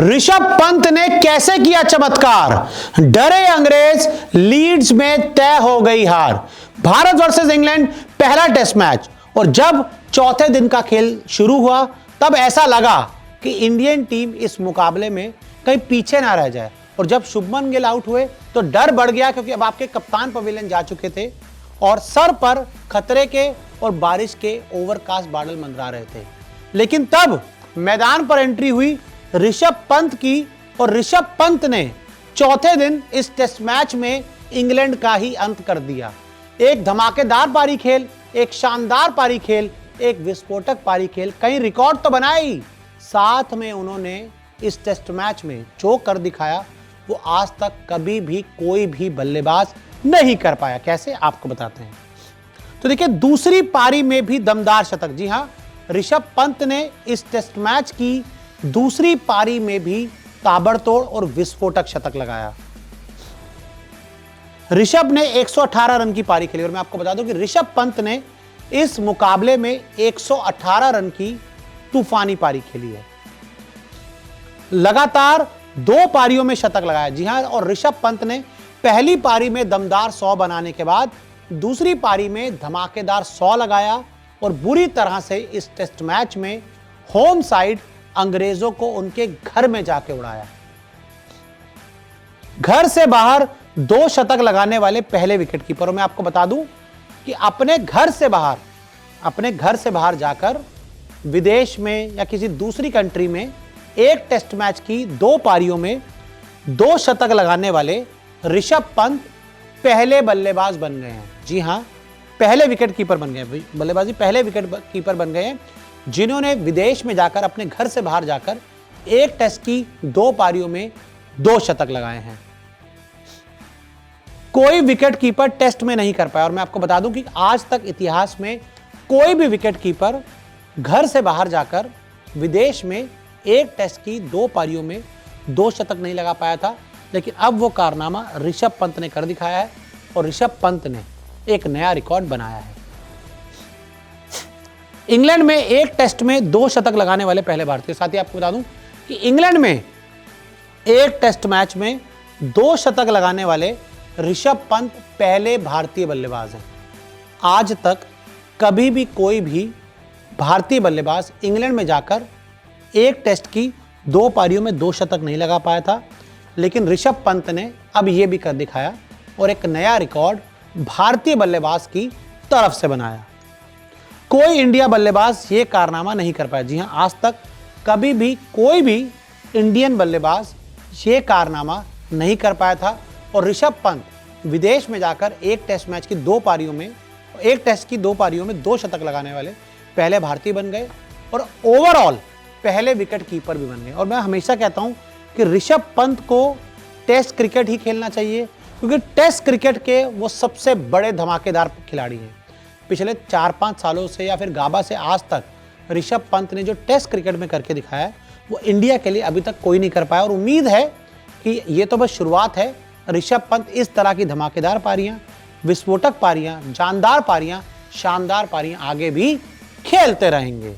ऋषभ पंत ने कैसे किया चमत्कार, डरे अंग्रेज, लीड्स में तय हो गई हार। भारत वर्सेस इंग्लैंड पहला टेस्ट मैच, और जब चौथे दिन का खेल शुरू हुआ तब ऐसा लगा कि इंडियन टीम इस मुकाबले में कहीं पीछे ना रह जाए। और जब शुभमन गिल आउट हुए तो डर बढ़ गया, क्योंकि अब आपके कप्तान पवेलियन जा चुके थे और सर पर खतरे के और बारिश के ओवरकास्ट बादल मंडरा रहे थे। लेकिन तब मैदान पर एंट्री हुई ऋषभ पंत की, और ऋषभ पंत ने चौथे दिन इस टेस्ट मैच में इंग्लैंड का ही अंत कर दिया। एक धमाकेदार पारी खेल, एक शानदार पारी खेल, एक विस्फोटक पारी खेल, कई रिकॉर्ड तो बनाए, साथ में उन्होंने इस टेस्ट मैच में जो कर दिखाया वो आज तक कभी भी कोई भी बल्लेबाज नहीं कर पाया। कैसे, आपको बताते हैं। तो देखिए, दूसरी पारी में भी दमदार शतक। जी हां, ऋषभ पंत ने इस टेस्ट मैच की दूसरी पारी में भी ताबड़तोड़ और विस्फोटक शतक लगाया। ऋषभ ने 118 रन की पारी खेली, और मैं आपको बता दूं कि ऋषभ पंत ने इस मुकाबले में 118 रन की तूफानी पारी खेली है। लगातार 2 पारियों में शतक लगाया। जी हां, और ऋषभ पंत ने पहली पारी में दमदार 100 बनाने के बाद दूसरी पारी में धमाकेदार 100 लगाया और बुरी तरह से इस टेस्ट मैच में होम साइड अंग्रेजों को उनके घर में जाके उड़ाया। घर से बाहर 2 शतक लगाने वाले पहले विकेट कीपर। और मैं आपको बता दूं कि अपने घर से बाहर जाकर विदेश में या किसी दूसरी कंट्री में एक टेस्ट मैच की 2 पारियों में 2 शतक लगाने वाले ऋषभ पंत पहले बल्लेबाज बन गए हैं। जी हां, पहले विकेट कीपर बन गए, बल्लेबाजी पहले विकेट कीपर बन गए हैं जिन्होंने विदेश में जाकर, अपने घर से बाहर जाकर एक टेस्ट की 2 पारियों में 2 शतक लगाए हैं। कोई विकेट कीपर टेस्ट में नहीं कर पाया। और मैं आपको बता दूं कि आज तक इतिहास में कोई भी विकेट कीपर घर से बाहर जाकर विदेश में एक टेस्ट की 2 पारियों में 2 शतक नहीं लगा पाया था। लेकिन अब वो कारनामा ऋषभ पंत ने कर दिखाया है, और ऋषभ पंत ने एक नया रिकॉर्ड बनाया है। इंग्लैंड में एक टेस्ट में 2 शतक लगाने वाले पहले भारतीय। साथ ही आपको बता दूं कि इंग्लैंड में एक टेस्ट मैच में 2 शतक लगाने वाले ऋषभ पंत पहले भारतीय बल्लेबाज हैं। आज तक कभी भी कोई भी भारतीय बल्लेबाज इंग्लैंड में जाकर एक टेस्ट की 2 पारियों में 2 शतक नहीं लगा पाया था। लेकिन ऋषभ पंत ने अब यह भी कर दिखाया और एक नया रिकॉर्ड भारतीय बल्लेबाज की तरफ से बनाया। कोई इंडिया बल्लेबाज ये कारनामा नहीं कर पाया। जी हां, आज तक कभी भी कोई भी इंडियन बल्लेबाज ये कारनामा नहीं कर पाया था। और ऋषभ पंत विदेश में जाकर एक टेस्ट मैच की 2 पारियों में, एक टेस्ट की 2 पारियों में 2 शतक लगाने वाले पहले भारतीय बन गए, और ओवरऑल पहले विकेट कीपर भी बन गए। और मैं हमेशा कहता हूं कि ऋषभ पंत को टेस्ट क्रिकेट ही खेलना चाहिए, क्योंकि टेस्ट क्रिकेट के वो सबसे बड़े धमाकेदार खिलाड़ी हैं। पिछले 4-5 सालों से या फिर गाबा से आज तक ऋषभ पंत ने जो टेस्ट क्रिकेट में करके दिखाया है वो इंडिया के लिए अभी तक कोई नहीं कर पाया। और उम्मीद है कि ये तो बस शुरुआत है। ऋषभ पंत इस तरह की धमाकेदार पारियां, विस्फोटक पारियां, जानदार पारियां, शानदार पारियां आगे भी खेलते रहेंगे।